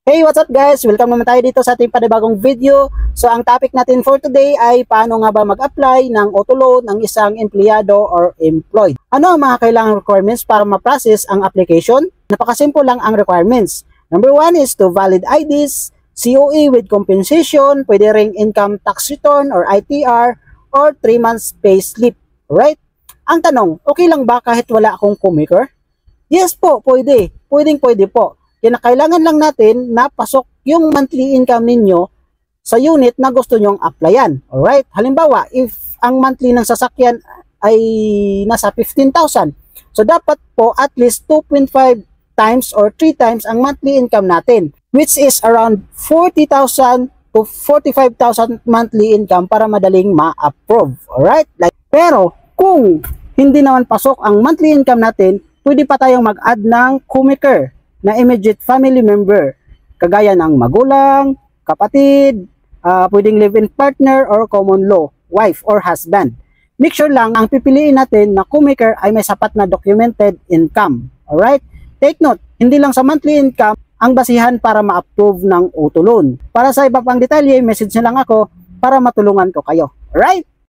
Hey, what's up guys? Welcome naman tayo dito sa ating panibagong video. So ang topic natin for today ay paano nga ba mag-apply ng auto loan ng isang empleyado or employed. Ano ang mga kailangang requirements para ma-process ang application? Napakasimple lang ang requirements. Number 1 is to valid IDs, COE with compensation, pwede ring income tax return or ITR, or 3 months pay slip. Alright? Ang tanong, okay lang ba kahit wala akong comaker? Yes po, pwede. Pwede po. Kailangan lang natin na pasok yung monthly income ninyo sa unit na gusto nyong applyan. Alright? Halimbawa, if ang monthly ng sasakyan ay nasa 15,000, so dapat po at least 2.5 times or 3 times ang monthly income natin, which is around 40,000 to 45,000 monthly income para madaling ma-approve. Alright? Pero kung hindi naman pasok ang monthly income natin, pwede pa tayong mag-add ng comaker na immediate family member, kagaya ng magulang, kapatid, pwedeng live-in partner or common law, wife or husband. Make sure lang ang pipiliin natin na comaker ay may sapat na documented income. Alright? Take note, hindi lang sa monthly income ang basihan para ma-approve ng auto loan. Para sa iba pang detalye, message nyo lang ako para matulungan ko kayo. Alright?